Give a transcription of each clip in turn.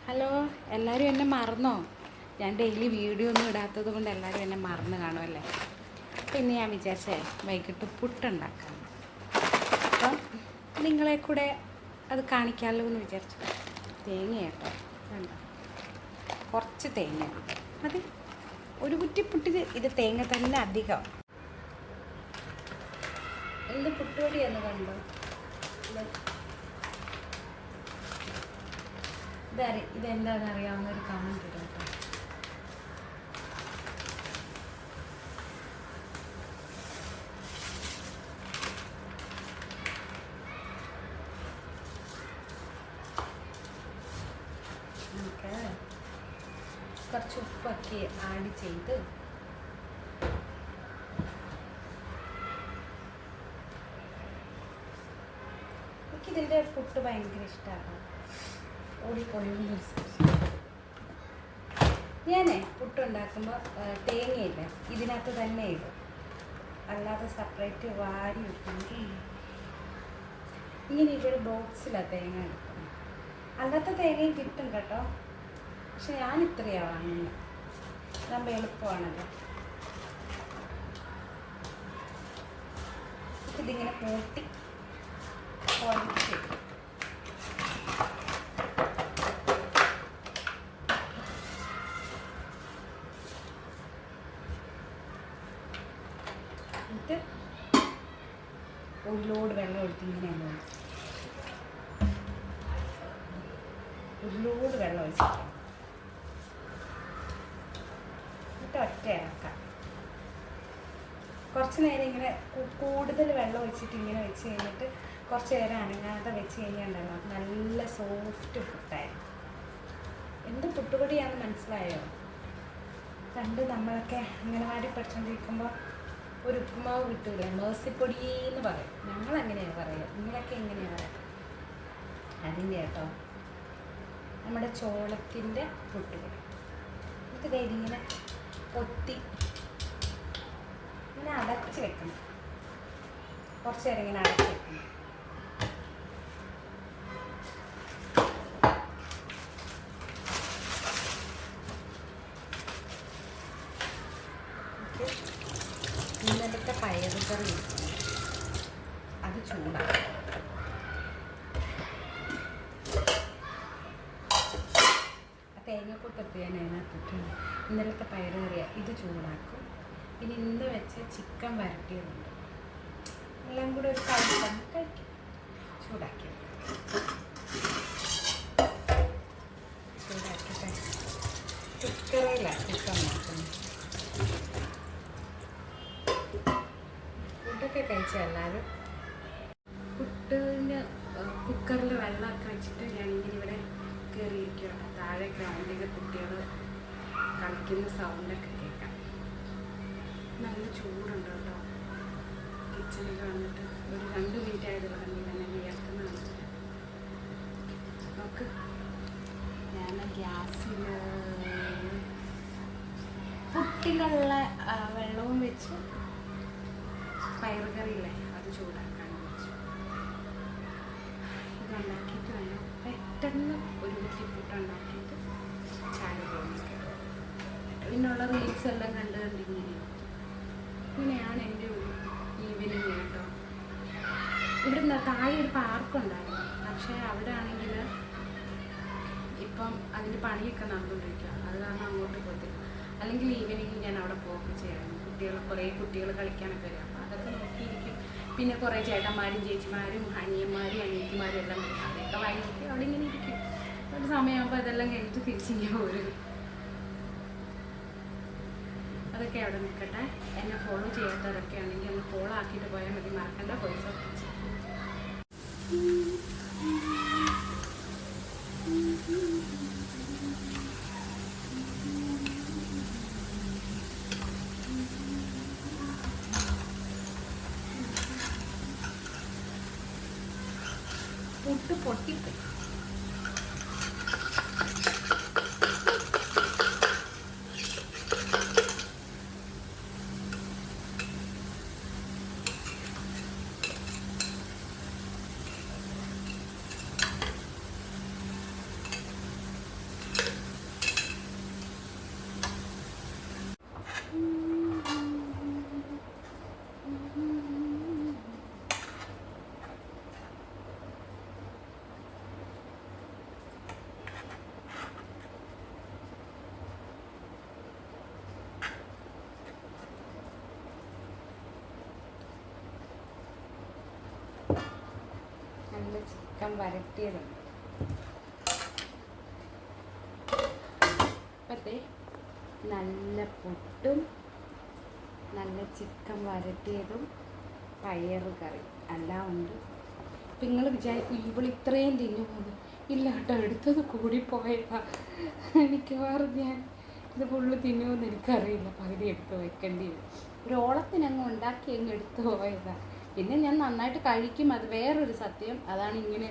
Hello, എല്ലാവരും എന്നെ മറന്നോ? ഞാൻ ഡെയിലി വീഡിയോ ഒന്നും ഇടാത്തത് കൊണ്ട് എല്ലാവരും എന്നെ മറന്ന് കാണുമല്ലേ. അപ്പം ഇന്ന് ഞാൻ വിചാരിച്ചേ വൈകിട്ട് പുട്ടുണ്ടാക്കാം. അപ്പം നിങ്ങളെ കൂടെ അത് കാണിക്കാമല്ലോ എന്ന് വിചാരിച്ചു. തേങ്ങ കേട്ടോ, വേണ്ട, കുറച്ച് തേങ്ങ മതി. ഒരു കുറ്റി പുട്ടിന് ഇത് തേങ്ങ തന്നെ അധികം. എന്ത് പുട്ടുപൊടിയെന്ന് കണ്ടോ? ഇതെന്താണെന്ന് അറിയാവുന്ന ഒരു കമൻറ്റ് ഇടും കേട്ടോ. നമുക്ക് കുറച്ച് ഉപ്പൊക്കെ ആഡ് ചെയ്ത് എനിക്കിതിൻ്റെ പുട്ട് ഭയങ്കര ഇഷ്ടമാണ്. ഓടിപ്പൊളിയുന്ന ഞാനേ പുട്ടുണ്ടാക്കുമ്പോൾ തേങ്ങയില്ല ഇതിനകത്ത് തന്നെ ഇടും, അല്ലാതെ സെപ്പറേറ്റ് വാരി വെക്കുന്നത്. ഇങ്ങനെ ഇവിടെ ബോക്സിലാണ് തേങ്ങ എടുക്കുന്നത്. അല്ലാത്ത തേങ്ങയും കിട്ടും കേട്ടോ, പക്ഷെ ഞാൻ ഇത്രയാണ് വാങ്ങുന്നത്. നമ്മൾ എളുപ്പമാണല്ലോ. ഇതിങ്ങനെ കൂട്ടി കുഴച്ച് ഒരു ലോഡ് വെള്ളം ഒഴിച്ച് ഇങ്ങനെയാണ് ഒരു ലോഡ് വെള്ളം ഒഴിച്ചിട്ട് ഒറ്റ ഇറക്കാം. കുറച്ച് നേരം ഇങ്ങനെ കൂടുതൽ വെള്ളം ഒഴിച്ചിട്ട് ഇങ്ങനെ വെച്ച് കഴിഞ്ഞിട്ട് കുറച്ച് നേരം അനങ്ങാതെ വെച്ച് കഴിഞ്ഞാൽ നല്ല സോഫ്റ്റ് പുട്ടായിരുന്നു. എന്ത് പുട്ടുപൊടിയാണെന്ന് മനസ്സിലായോ? പണ്ട് നമ്മളൊക്കെ അംഗനവാടി പഠിച്ചുകൊണ്ടിരിക്കുമ്പോൾ ഒരു ഉപ്പുമാവ് കിട്ടൂലേ, മേഴ്സിപ്പൊടി എന്ന് പറയും. ഞങ്ങളെങ്ങനെയാണ് പറയുക, നിങ്ങളൊക്കെ എങ്ങനെയാണ് പറയുക? അതിൻ്റെ കേട്ടോ നമ്മുടെ ചോളത്തിൻ്റെ പുട്ടുപൊടി. എന്നിട്ട് ഇതിങ്ങനെ പൊത്തി ഇങ്ങനെ അടച്ച് വെക്കണം. കുറച്ച് നേരം ഇങ്ങനെ അടച്ച് വെക്കണം. ഇന്നലത്തെ പയറുകറി അത് ചൂടാക്കും. തേങ്ങപ്പൊട്ടത്ത് ഞാൻ അതിനകത്തിട്ടുണ്ട്. ഇന്നലത്തെ പയറുകറിയാണ്, ഇത് ചൂടാക്കും. പിന്നെ ഇന്ന് വെച്ച ചിക്കൻ വരട്ടിയതുണ്ട്. എല്ലാം കൂടെ ഒരു കഴിക്കാൻ കഴിക്കും. ചൂടാക്കി കുക്കറിലാണ് ചിക്കൻ നോക്കുന്നത്. ഫുഡൊക്കെ കഴിച്ചാൽ എല്ലാവരും പുട്ടിന് കുക്കറിൽ വെള്ളമൊക്കെ വെച്ചിട്ട് ഞാനിങ്ങനെ ഇവിടെ കയറിയിരിക്കുകയാണ്. താഴെ ഗ്രൗണ്ടിൽ കുട്ടികൾ കളിക്കുന്ന സൗണ്ടൊക്കെ കേൾക്കാം. നല്ല ചൂടുണ്ട് കേട്ടോ. കിച്ചണിൽ വന്നിട്ട് ഒരു 2 മിനിറ്റ് ആയതുള്ള തന്നെ വിയർക്കുന്നതാണ്. നോക്ക്, ഞാൻ ഗ്യാസിൽ പുട്ടിനുള്ള വെള്ളവും വെച്ച് പയറുകറിയില്ലേ അത് ചൂടാക്കാൻ വെച്ചു. ഇതുണ്ടാക്കിയിട്ട് വേണം പെട്ടെന്ന് ഒരു കുറ്റി പുട്ടുണ്ടാക്കിയിട്ട് ചായ പോകുന്നത്. പിന്നുള്ള റീൽസ് എല്ലാം കണ്ടിങ്ങനെ ഇങ്ങനെയാണ് എൻ്റെ ഒരു ഈവനിങ് കേട്ടോ. ഇവിടെ താഴെ ഒരു പാർക്കുണ്ടായിരുന്നു, പക്ഷേ അവിടെ ആണെങ്കിൽ ഇപ്പം അതിൻ്റെ പണിയൊക്കെ നടന്നുകൊണ്ടിരിക്കുക. അത് കാരണം അങ്ങോട്ട് പോകത്തില്ല. അല്ലെങ്കിൽ ഈവനിങ് ഞാൻ അവിടെ പോവുകയൊക്കെ ചെയ്യാറുണ്ട്. കുറേ കുട്ടികൾ കളിക്കാനൊക്കെ വരും. അപ്പോൾ അതൊക്കെ നോക്കിയിരിക്കും. പിന്നെ കുറേ ചേട്ടന്മാരും ചേച്ചിമാരും അനിയന്മാരും അനിയത്തിമാരും എല്ലാം വരും. അതൊക്കെ വൈകിട്ട് അവിടെ ഇങ്ങനെ ഇരിക്കും. ഒരു സമയമാകുമ്പോൾ അതെല്ലാം കഴിഞ്ഞിട്ട് തിരിച്ചിങ്ങനെ പോരും. അതൊക്കെ അവിടെ നിൽക്കട്ടെ. എന്നെ ഫോളോ ചെയ്യാത്തവരൊക്കെ ആണെങ്കിൽ ഒന്ന് ഫോളോ ആക്കിയിട്ട് പോയാൽ മതി. മറക്കണ്ട. Voice of kitchen. പുട്ട് പൊട്ടിപ്പോയി. ചിക്കൻ വരട്ടിയതുണ്ട്. അപ്പത്തെ നല്ല പുട്ടും നല്ല ചിക്കൻ വരട്ടിയതും പയറ് കറി എല്ലാം ഉണ്ട്. അപ്പം നിങ്ങൾ വിചാരിക്കും ഇവളിത്രയും തിന്നുപോകുന്നു. ഇല്ല കേട്ടോ, എടുത്തത് കൂടിപ്പോയതാ. മിക്കവാറും ഞാൻ ഇത് ഫുള്ള് തിന്നുമെന്ന് എനിക്കറിയില്ല. പകുതി എടുത്ത് വെക്കേണ്ടി വരും. ഒരു ഓളത്തിനങ്ങ് ഉണ്ടാക്കി അങ്ങ് എടുത്തു പോയതാണ്. പിന്നെ ഞാൻ നന്നായിട്ട് കഴിക്കും, അത് വേറൊരു സത്യം. അതാണ് ഇങ്ങനെ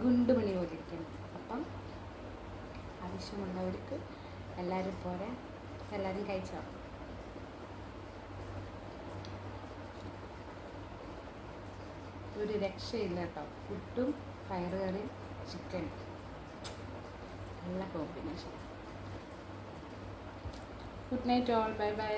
ഗുണ്ടുമണി പോലെ ഇരിക്കുന്നത്. അപ്പം ആവശ്യമുള്ളവർക്ക് എല്ലാവരും പോരാ, എല്ലാവരും കഴിച്ചോ. ഒരു രക്ഷയില്ല കേട്ടോ. പുട്ടും പയറുകറിയും ചിക്കനും നല്ല combination. Good night all, bye bye.